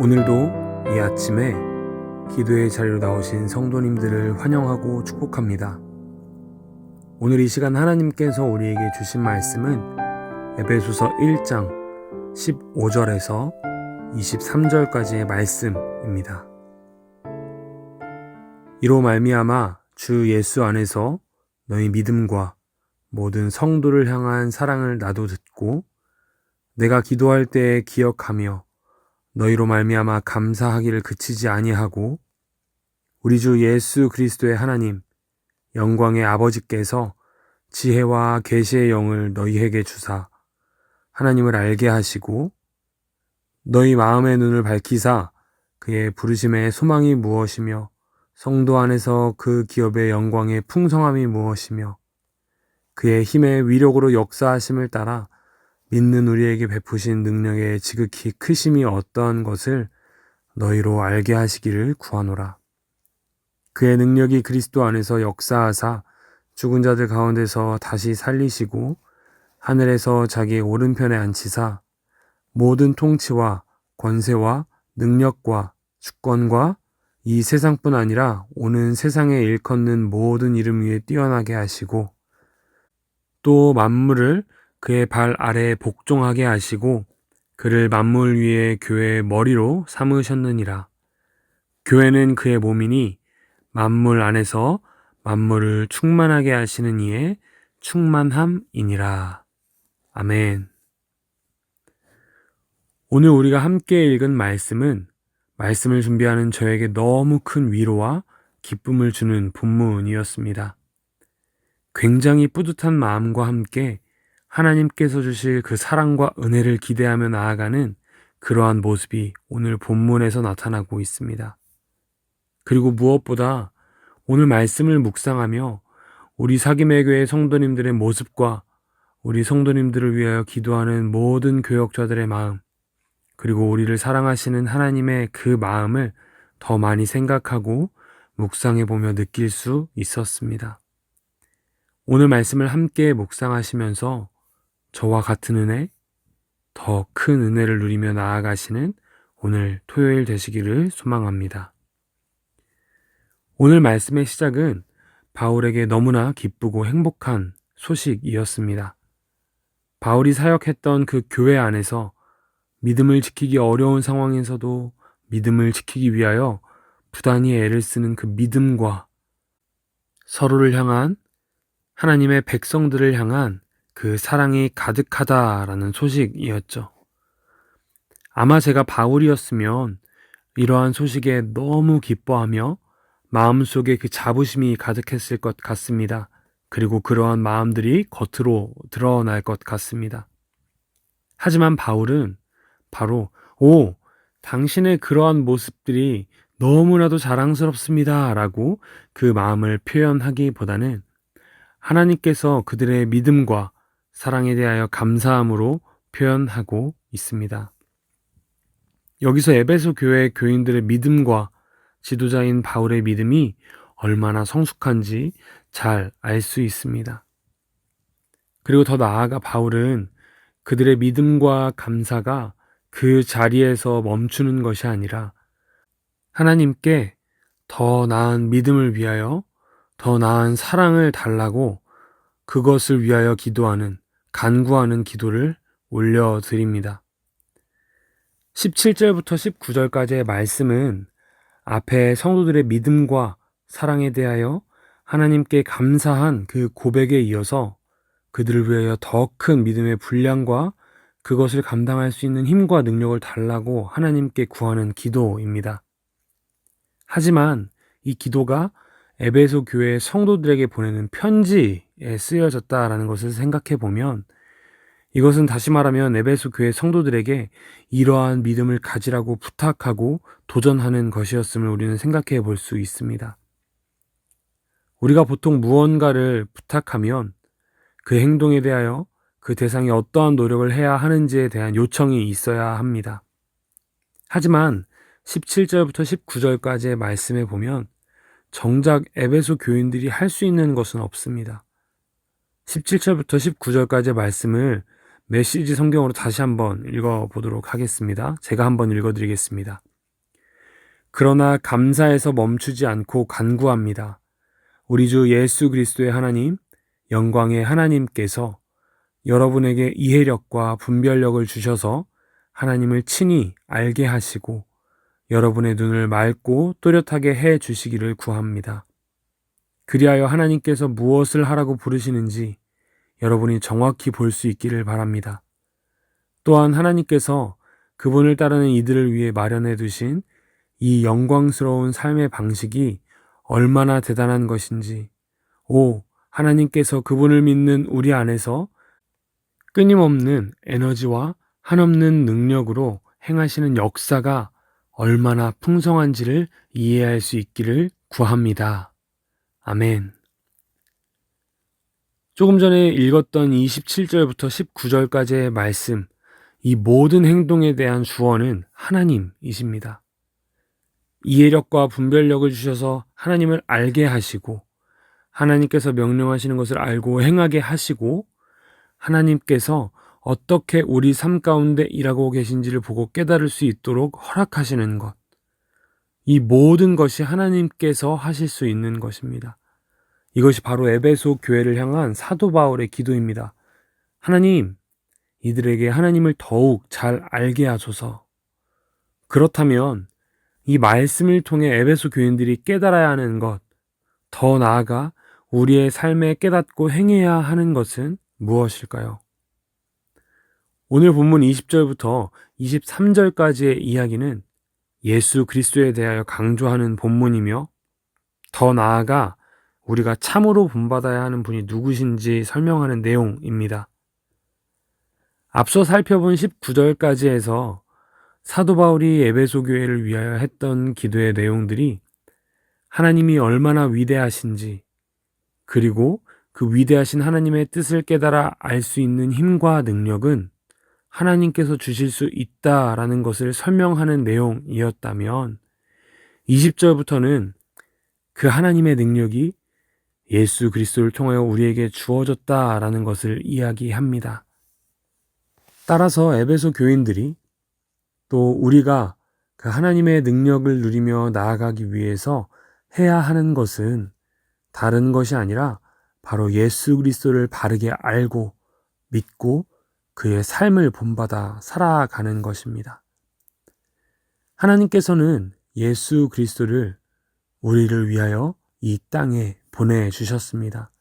오늘도 이 아침에 기도의 자리로 나오신 성도님들을 환영하고 축복합니다. 오늘 이 시간 하나님께서 우리에게 주신 말씀은 에베소서 1장 15절에서 23절까지의 말씀입니다. 이로 말미암아 주 예수 안에서 너희 믿음과 모든 성도를 향한 사랑을 나도 듣고 내가 기도할 때에 기억하며 너희로 말미암아 감사하기를 그치지 아니하고 우리 주 예수 그리스도의 하나님 영광의 아버지께서 지혜와 계시의 영을 너희에게 주사 하나님을 알게 하시고 너희 마음의 눈을 밝히사 그의 부르심의 소망이 무엇이며 성도 안에서 그 기업의 영광의 풍성함이 무엇이며 그의 힘의 위력으로 역사하심을 따라 믿는 우리에게 베푸신 능력의 지극히 크심이 어떠한 것을 너희로 알게 하시기를 구하노라. 그의 능력이 그리스도 안에서 역사하사 죽은 자들 가운데서 다시 살리시고 하늘에서 자기의 오른편에 앉히사 모든 통치와 권세와 능력과 주권과 이 세상뿐 아니라 오는 세상에 일컫는 모든 이름 위에 뛰어나게 하시고 또 만물을 그의 발 아래에 복종하게 하시고 그를 만물 위에 교회의 머리로 삼으셨느니라. 교회는 그의 몸이니 만물 안에서 만물을 충만하게 하시는 이의 충만함이니라. 아멘. 오늘 우리가 함께 읽은 말씀은 말씀을 준비하는 저에게 너무 큰 위로와 기쁨을 주는 본문이었습니다. 굉장히 뿌듯한 마음과 함께 하나님께서 주실 그 사랑과 은혜를 기대하며 나아가는 그러한 모습이 오늘 본문에서 나타나고 있습니다. 그리고 무엇보다 오늘 말씀을 묵상하며 우리 사김의 교회 성도님들의 모습과 우리 성도님들을 위하여 기도하는 모든 교역자들의 마음, 그리고 우리를 사랑하시는 하나님의 그 마음을 더 많이 생각하고 묵상해보며 느낄 수 있었습니다. 오늘 말씀을 함께 묵상하시면서 저와 같은 은혜, 더 큰 은혜를 누리며 나아가시는 오늘 토요일 되시기를 소망합니다. 오늘 말씀의 시작은 바울에게 너무나 기쁘고 행복한 소식이었습니다. 바울이 사역했던 그 교회 안에서 믿음을 지키기 어려운 상황에서도 믿음을 지키기 위하여 부단히 애를 쓰는 그 믿음과 서로를 향한 하나님의 백성들을 향한 그 사랑이 가득하다라는 소식이었죠. 아마 제가 바울이었으면 이러한 소식에 너무 기뻐하며 마음속에 그 자부심이 가득했을 것 같습니다. 그리고 그러한 마음들이 겉으로 드러날 것 같습니다. 하지만 바울은 바로 당신의 그러한 모습들이 너무나도 자랑스럽습니다 라고 그 마음을 표현하기보다는 하나님께서 그들의 믿음과 사랑에 대하여 감사함으로 표현하고 있습니다. 여기서 에베소 교회 교인들의 믿음과 지도자인 바울의 믿음이 얼마나 성숙한지 잘 알 수 있습니다. 그리고 더 나아가 바울은 그들의 믿음과 감사가 그 자리에서 멈추는 것이 아니라 하나님께 더 나은 믿음을 위하여 더 나은 사랑을 달라고 그것을 위하여 기도하는, 간구하는 기도를 올려드립니다. 17절부터 19절까지의 말씀은 앞에 성도들의 믿음과 사랑에 대하여 하나님께 감사한 그 고백에 이어서 그들을 위하여 더 큰 믿음의 분량과 그것을 감당할 수 있는 힘과 능력을 달라고 하나님께 구하는 기도입니다. 하지만 이 기도가 에베소 교회 성도들에게 보내는 편지에 쓰여졌다라는 것을 생각해 보면 이것은 다시 말하면 에베소 교회 성도들에게 이러한 믿음을 가지라고 부탁하고 도전하는 것이었음을 우리는 생각해 볼 수 있습니다. 우리가 보통 무언가를 부탁하면 그 행동에 대하여 그 대상이 어떠한 노력을 해야 하는지에 대한 요청이 있어야 합니다. 하지만 17절부터 19절까지의 말씀에 보면 정작 에베소 교인들이 할 수 있는 것은 없습니다. 17절부터 19절까지의 말씀을 메시지 성경으로 다시 한번 읽어보도록 하겠습니다. 제가 한번 읽어드리겠습니다. 그러나 감사해서 멈추지 않고 간구합니다. 우리 주 예수 그리스도의 하나님, 영광의 하나님께서 여러분에게 이해력과 분별력을 주셔서 하나님을 친히 알게 하시고 여러분의 눈을 맑고 또렷하게 해 주시기를 구합니다. 그리하여 하나님께서 무엇을 하라고 부르시는지 여러분이 정확히 볼 수 있기를 바랍니다. 또한 하나님께서 그분을 따르는 이들을 위해 마련해 두신 이 영광스러운 삶의 방식이 얼마나 대단한 것인지, 하나님께서 그분을 믿는 우리 안에서 끊임없는 에너지와 한없는 능력으로 행하시는 역사가 얼마나 풍성한지를 이해할 수 있기를 구합니다. 아멘. 조금 전에 읽었던 27절부터 19절까지의 말씀, 이 모든 행동에 대한 주어는 하나님이십니다. 이해력과 분별력을 주셔서 하나님을 알게 하시고, 하나님께서 명령하시는 것을 알고 행하게 하시고, 하나님께서 어떻게 우리 삶 가운데 일하고 계신지를 보고 깨달을 수 있도록 허락하시는 것. 이 모든 것이 하나님께서 하실 수 있는 것입니다. 이것이 바로 에베소 교회를 향한 사도 바울의 기도입니다. 하나님, 이들에게 하나님을 더욱 잘 알게 하소서. 그렇다면 이 말씀을 통해 에베소 교인들이 깨달아야 하는 것, 더 나아가 우리의 삶에 깨닫고 행해야 하는 것은 무엇일까요? 오늘 본문 20절부터 23절까지의 이야기는 예수 그리스도에 대하여 강조하는 본문이며, 더 나아가 우리가 참으로 본받아야 하는 분이 누구신지 설명하는 내용입니다. 앞서 살펴본 19절까지에서 사도 바울이 에베소 교회를 위하여 했던 기도의 내용들이 하나님이 얼마나 위대하신지, 그리고 그 위대하신 하나님의 뜻을 깨달아 알 수 있는 힘과 능력은 하나님께서 주실 수 있다라는 것을 설명하는 내용이었다면, 20절부터는 그 하나님의 능력이 예수 그리스도를 통하여 우리에게 주어졌다라는 것을 이야기합니다. 따라서 에베소 교인들이 또 우리가 그 하나님의 능력을 누리며 나아가기 위해서 해야 하는 것은 다른 것이 아니라 바로 예수 그리스도를 바르게 알고 믿고 그의 삶을 본받아 살아가는 것입니다. 하나님께서는 예수 그리스도를 우리를 위하여 이 땅에 보내주셨습니다.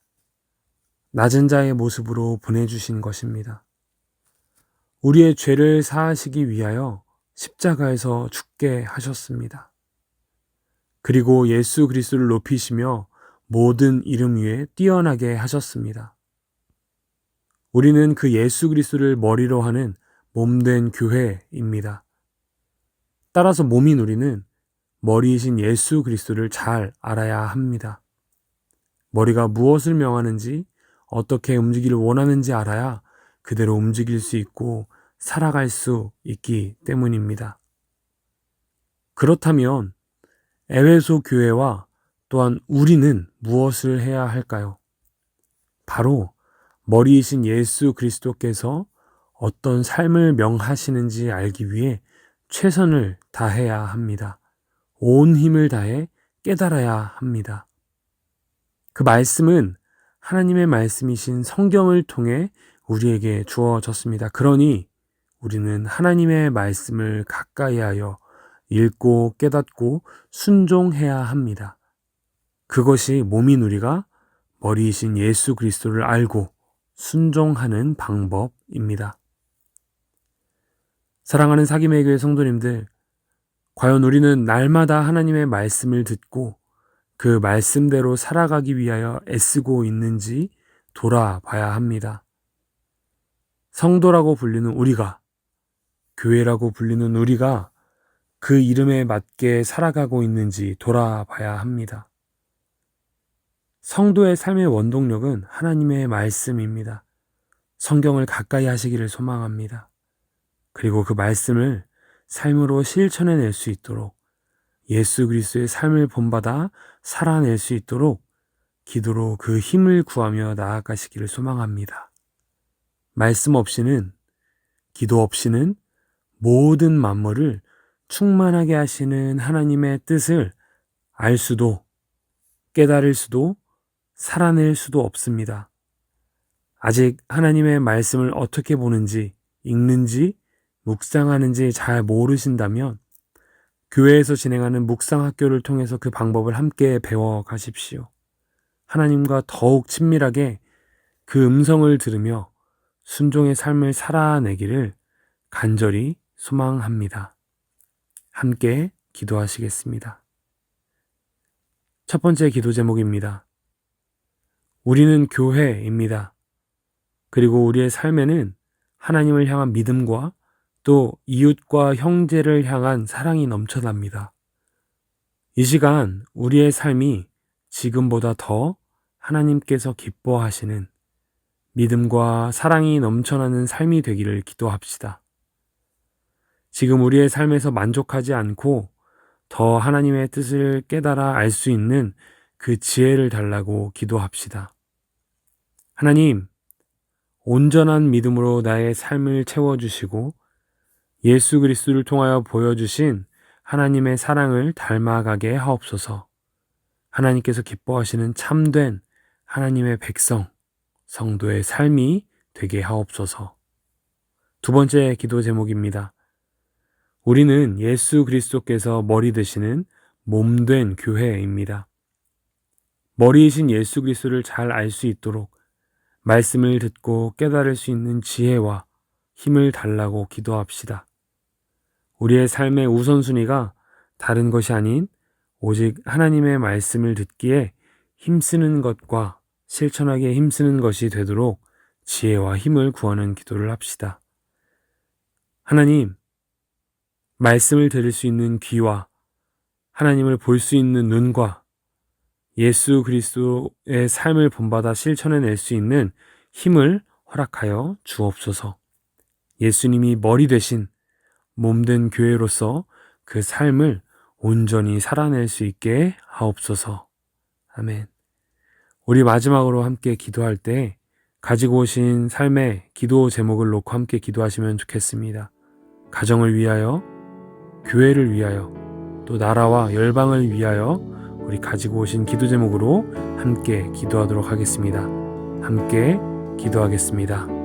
낮은 자의 모습으로 보내주신 것입니다. 우리의 죄를 사하시기 위하여 십자가에서 죽게 하셨습니다. 그리고 예수 그리스도를 높이시며 모든 이름 위에 뛰어나게 하셨습니다. 우리는 그 예수 그리스도를 머리로 하는 몸된 교회입니다. 따라서 몸인 우리는 머리이신 예수 그리스도를 잘 알아야 합니다. 머리가 무엇을 명하는지, 어떻게 움직이를 원하는지 알아야 그대로 움직일 수 있고 살아갈 수 있기 때문입니다. 그렇다면 에베소 교회와 또한 우리는 무엇을 해야 할까요? 바로 머리이신 예수 그리스도께서 어떤 삶을 명하시는지 알기 위해 최선을 다해야 합니다. 온 힘을 다해 깨달아야 합니다. 그 말씀은 하나님의 말씀이신 성경을 통해 우리에게 주어졌습니다. 그러니 우리는 하나님의 말씀을 가까이 하여 읽고 깨닫고 순종해야 합니다. 그것이 몸인 우리가 머리이신 예수 그리스도를 알고 순종하는 방법입니다. 사랑하는 사김의 교회 성도님들, 과연 우리는 날마다 하나님의 말씀을 듣고 그 말씀대로 살아가기 위하여 애쓰고 있는지 돌아봐야 합니다. 성도라고 불리는 우리가, 교회라고 불리는 우리가 그 이름에 맞게 살아가고 있는지 돌아봐야 합니다. 성도의 삶의 원동력은 하나님의 말씀입니다. 성경을 가까이 하시기를 소망합니다. 그리고 그 말씀을 삶으로 실천해낼 수 있도록 예수 그리스도의 삶을 본받아 살아낼 수 있도록 기도로 그 힘을 구하며 나아가시기를 소망합니다. 말씀 없이는, 기도 없이는 모든 만물을 충만하게 하시는 하나님의 뜻을 알 수도 깨달을 수도 살아낼 수도 없습니다. 아직 하나님의 말씀을 어떻게 보는지, 읽는지, 묵상하는지 잘 모르신다면 교회에서 진행하는 묵상 학교를 통해서 그 방법을 함께 배워 가십시오. 하나님과 더욱 친밀하게 그 음성을 들으며 순종의 삶을 살아내기를 간절히 소망합니다. 함께 기도하시겠습니다. 첫 번째 기도 제목입니다. 우리는 교회입니다. 그리고 우리의 삶에는 하나님을 향한 믿음과 또 이웃과 형제를 향한 사랑이 넘쳐납니다. 이 시간 우리의 삶이 지금보다 더 하나님께서 기뻐하시는 믿음과 사랑이 넘쳐나는 삶이 되기를 기도합시다. 지금 우리의 삶에서 만족하지 않고 더 하나님의 뜻을 깨달아 알 수 있는 그 지혜를 달라고 기도합시다. 하나님, 온전한 믿음으로 나의 삶을 채워주시고 예수 그리스도를 통하여 보여주신 하나님의 사랑을 닮아가게 하옵소서. 하나님께서 기뻐하시는 참된 하나님의 백성, 성도의 삶이 되게 하옵소서. 두 번째 기도 제목입니다. 우리는 예수 그리스도께서 머리 되시는 몸된 교회입니다. 머리이신 예수 그리스도를 잘 알 수 있도록 말씀을 듣고 깨달을 수 있는 지혜와 힘을 달라고 기도합시다. 우리의 삶의 우선순위가 다른 것이 아닌 오직 하나님의 말씀을 듣기에 힘쓰는 것과 실천하기에 힘쓰는 것이 되도록 지혜와 힘을 구하는 기도를 합시다. 하나님, 말씀을 들을 수 있는 귀와 하나님을 볼 수 있는 눈과 예수 그리스도의 삶을 본받아 실천해낼 수 있는 힘을 허락하여 주옵소서. 예수님이 머리 되신 몸된 교회로서 그 삶을 온전히 살아낼 수 있게 하옵소서. 아멘. 우리 마지막으로 함께 기도할 때 가지고 오신 삶의 기도 제목을 놓고 함께 기도하시면 좋겠습니다. 가정을 위하여, 교회를 위하여, 또 나라와 열방을 위하여 우리 가지고 오신 기도 제목으로 함께 기도하도록 하겠습니다. 함께 기도하겠습니다.